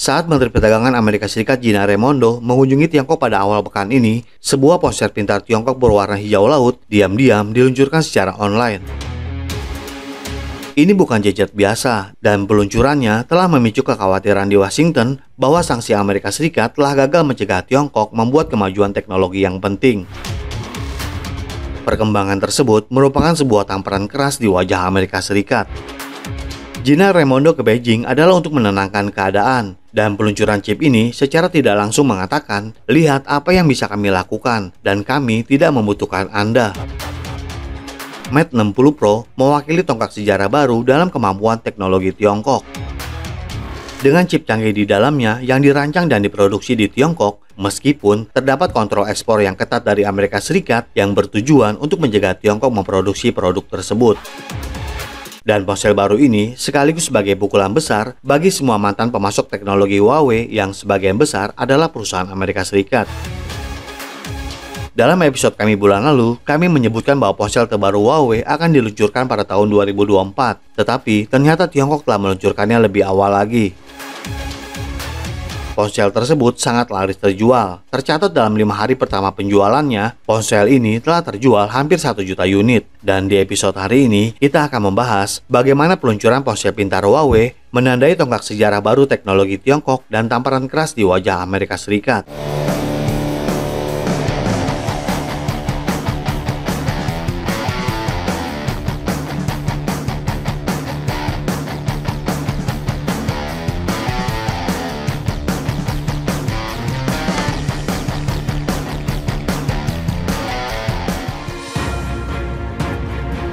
Saat Menteri Perdagangan Amerika Serikat Gina Raimondo mengunjungi Tiongkok pada awal pekan ini, sebuah ponsel pintar Tiongkok berwarna hijau laut diam-diam diluncurkan secara online. Ini bukan gadget biasa, dan peluncurannya telah memicu kekhawatiran di Washington bahwa sanksi Amerika Serikat telah gagal mencegah Tiongkok membuat kemajuan teknologi yang penting. Perkembangan tersebut merupakan sebuah tamparan keras di wajah Amerika Serikat. Gina Raimondo ke Beijing adalah untuk menenangkan keadaan, dan peluncuran chip ini secara tidak langsung mengatakan, lihat apa yang bisa kami lakukan, dan kami tidak membutuhkan Anda. Mate 60 Pro mewakili tonggak sejarah baru dalam kemampuan teknologi Tiongkok. Dengan chip canggih di dalamnya yang dirancang dan diproduksi di Tiongkok, meskipun terdapat kontrol ekspor yang ketat dari Amerika Serikat yang bertujuan untuk mencegah Tiongkok memproduksi produk tersebut. Dan ponsel baru ini sekaligus sebagai pukulan besar bagi semua mantan pemasok teknologi Huawei yang sebagian besar adalah perusahaan Amerika Serikat. Dalam episode kami bulan lalu, kami menyebutkan bahwa ponsel terbaru Huawei akan diluncurkan pada tahun 2024, tetapi ternyata Tiongkok telah meluncurkannya lebih awal lagi. Ponsel tersebut sangat laris terjual. Tercatat dalam 5 hari pertama penjualannya, ponsel ini telah terjual hampir 1 juta unit. Dan di episode hari ini, kita akan membahas bagaimana peluncuran ponsel pintar Huawei menandai tonggak sejarah baru teknologi Tiongkok dan tamparan keras di wajah Amerika Serikat.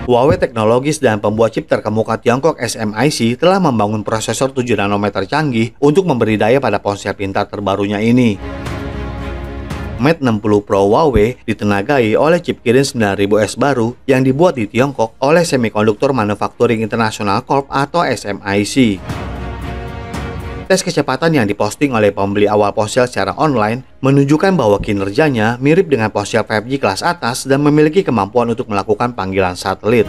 Huawei Technologies dan pembuat chip terkemuka Tiongkok SMIC telah membangun prosesor 7 nanometer canggih untuk memberi daya pada ponsel pintar terbarunya ini. Mate 60 Pro Huawei ditenagai oleh chip Kirin 9000S baru yang dibuat di Tiongkok oleh Semiconductor Manufacturing International Corp atau SMIC. Tes kecepatan yang diposting oleh pembeli awal ponsel secara online menunjukkan bahwa kinerjanya mirip dengan ponsel 5G kelas atas dan memiliki kemampuan untuk melakukan panggilan satelit.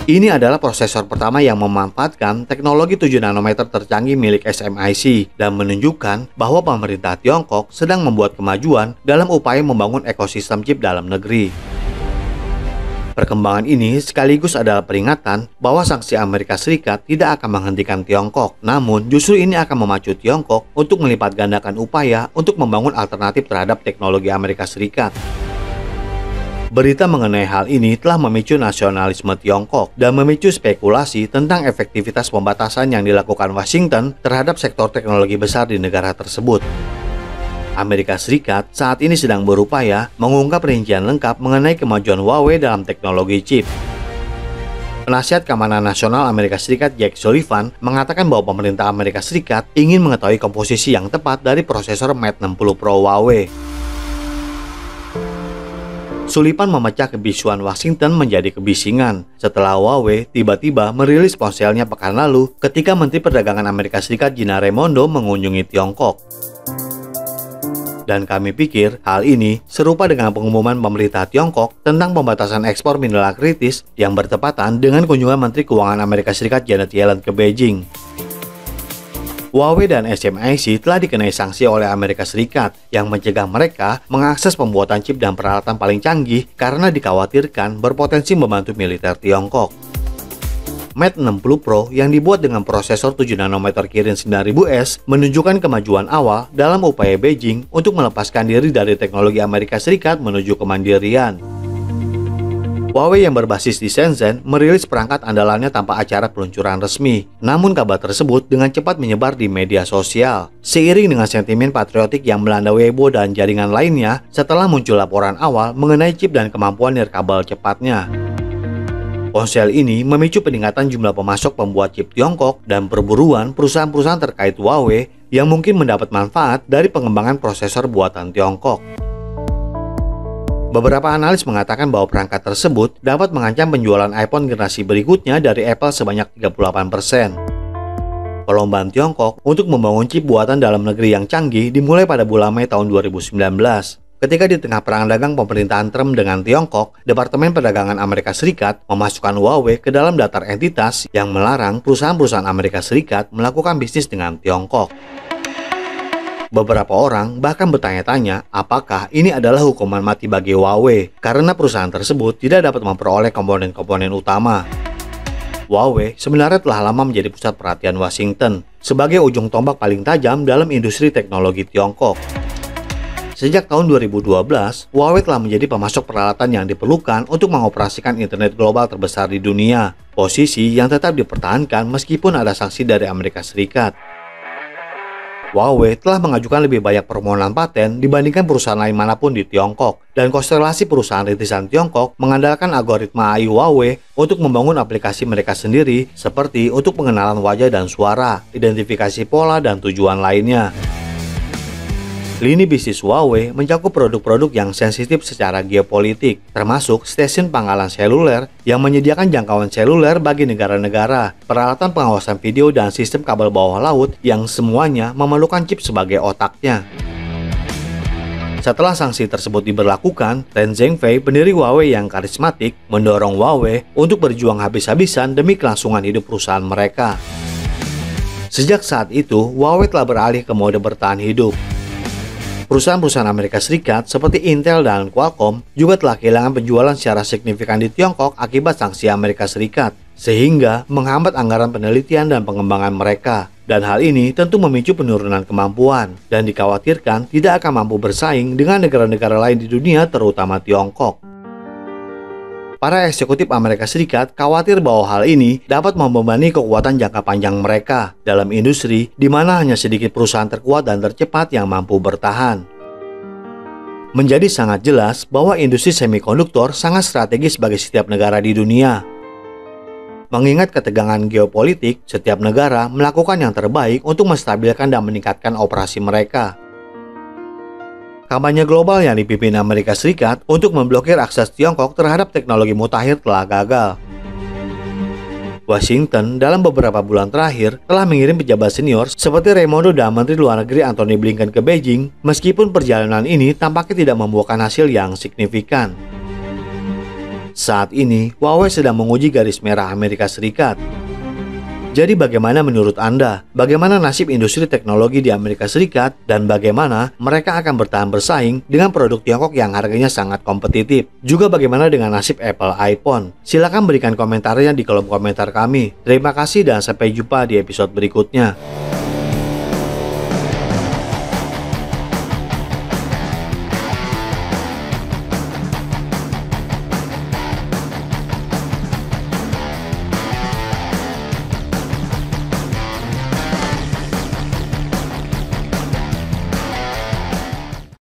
Ini adalah prosesor pertama yang memanfaatkan teknologi 7 nanometer tercanggih milik SMIC dan menunjukkan bahwa pemerintah Tiongkok sedang membuat kemajuan dalam upaya membangun ekosistem chip dalam negeri. Perkembangan ini sekaligus adalah peringatan bahwa sanksi Amerika Serikat tidak akan menghentikan Tiongkok, namun justru ini akan memacu Tiongkok untuk melipat gandakan upaya untuk membangun alternatif terhadap teknologi Amerika Serikat. Berita mengenai hal ini telah memicu nasionalisme Tiongkok dan memicu spekulasi tentang efektivitas pembatasan yang dilakukan Washington terhadap sektor teknologi besar di negara tersebut. Amerika Serikat saat ini sedang berupaya mengungkap rincian lengkap mengenai kemajuan Huawei dalam teknologi chip. Penasihat Keamanan Nasional Amerika Serikat Jake Sullivan mengatakan bahwa pemerintah Amerika Serikat ingin mengetahui komposisi yang tepat dari prosesor Mate 60 Pro Huawei. Sullivan memecah kebisuan Washington menjadi kebisingan setelah Huawei tiba-tiba merilis ponselnya pekan lalu ketika Menteri Perdagangan Amerika Serikat Gina Raimondo mengunjungi Tiongkok. Dan kami pikir hal ini serupa dengan pengumuman pemerintah Tiongkok tentang pembatasan ekspor mineral kritis yang bertepatan dengan kunjungan Menteri Keuangan Amerika Serikat Janet Yellen ke Beijing. Huawei dan SMIC telah dikenai sanksi oleh Amerika Serikat yang mencegah mereka mengakses pembuatan chip dan peralatan paling canggih karena dikhawatirkan berpotensi membantu militer Tiongkok. Mate 60 Pro yang dibuat dengan prosesor 7 nanometer Kirin 9000S menunjukkan kemajuan awal dalam upaya Beijing untuk melepaskan diri dari teknologi Amerika Serikat menuju kemandirian. Huawei yang berbasis di Shenzhen merilis perangkat andalannya tanpa acara peluncuran resmi, namun kabar tersebut dengan cepat menyebar di media sosial. Seiring dengan sentimen patriotik yang melanda Weibo dan jaringan lainnya setelah muncul laporan awal mengenai chip dan kemampuan nirkabel cepatnya. Ponsel ini memicu peningkatan jumlah pemasok pembuat chip Tiongkok dan perburuan perusahaan-perusahaan terkait Huawei yang mungkin mendapat manfaat dari pengembangan prosesor buatan Tiongkok. Beberapa analis mengatakan bahwa perangkat tersebut dapat mengancam penjualan iPhone generasi berikutnya dari Apple sebanyak 38%. Perlombaan Tiongkok untuk membangun chip buatan dalam negeri yang canggih dimulai pada bulan Mei tahun 2019. Ketika di tengah perang dagang pemerintahan Trump dengan Tiongkok, Departemen Perdagangan Amerika Serikat memasukkan Huawei ke dalam daftar entitas yang melarang perusahaan-perusahaan Amerika Serikat melakukan bisnis dengan Tiongkok. Beberapa orang bahkan bertanya-tanya apakah ini adalah hukuman mati bagi Huawei karena perusahaan tersebut tidak dapat memperoleh komponen-komponen utama. Huawei sebenarnya telah lama menjadi pusat perhatian Washington sebagai ujung tombak paling tajam dalam industri teknologi Tiongkok. Sejak tahun 2012, Huawei telah menjadi pemasok peralatan yang diperlukan untuk mengoperasikan internet global terbesar di dunia, posisi yang tetap dipertahankan meskipun ada sanksi dari Amerika Serikat. Huawei telah mengajukan lebih banyak permohonan paten dibandingkan perusahaan lain manapun di Tiongkok, dan konstelasi perusahaan rintisan Tiongkok mengandalkan algoritma AI Huawei untuk membangun aplikasi mereka sendiri seperti untuk pengenalan wajah dan suara, identifikasi pola, dan tujuan lainnya. Lini bisnis Huawei mencakup produk-produk yang sensitif secara geopolitik, termasuk stasiun pangkalan seluler yang menyediakan jangkauan seluler bagi negara-negara, peralatan pengawasan video, dan sistem kabel bawah laut yang semuanya memerlukan chip sebagai otaknya. Setelah sanksi tersebut diberlakukan, Ren Zhengfei, pendiri Huawei yang karismatik, mendorong Huawei untuk berjuang habis-habisan demi kelangsungan hidup perusahaan mereka. Sejak saat itu, Huawei telah beralih ke mode bertahan hidup. Perusahaan-perusahaan Amerika Serikat seperti Intel dan Qualcomm juga telah kehilangan penjualan secara signifikan di Tiongkok akibat sanksi Amerika Serikat, sehingga menghambat anggaran penelitian dan pengembangan mereka. Dan hal ini tentu memicu penurunan kemampuan, dan dikhawatirkan tidak akan mampu bersaing dengan negara-negara lain di dunia, terutama Tiongkok. Para eksekutif Amerika Serikat khawatir bahwa hal ini dapat membebani kekuatan jangka panjang mereka dalam industri di mana hanya sedikit perusahaan terkuat dan tercepat yang mampu bertahan. Menjadi sangat jelas bahwa industri semikonduktor sangat strategis bagi setiap negara di dunia. Mengingat ketegangan geopolitik, setiap negara melakukan yang terbaik untuk menstabilkan dan meningkatkan operasi mereka. Kampanye global yang dipimpin Amerika Serikat untuk memblokir akses Tiongkok terhadap teknologi mutakhir telah gagal. Washington dalam beberapa bulan terakhir telah mengirim pejabat senior seperti Raimondo dan Menteri Luar Negeri Antony Blinken ke Beijing, meskipun perjalanan ini tampaknya tidak membuahkan hasil yang signifikan. Saat ini, Huawei sedang menguji garis merah Amerika Serikat. Jadi bagaimana menurut Anda? Bagaimana nasib industri teknologi di Amerika Serikat dan bagaimana mereka akan bertahan bersaing dengan produk Tiongkok yang harganya sangat kompetitif? Juga bagaimana dengan nasib Apple iPhone? Silahkan berikan komentarnya di kolom komentar kami. Terima kasih dan sampai jumpa di episode berikutnya.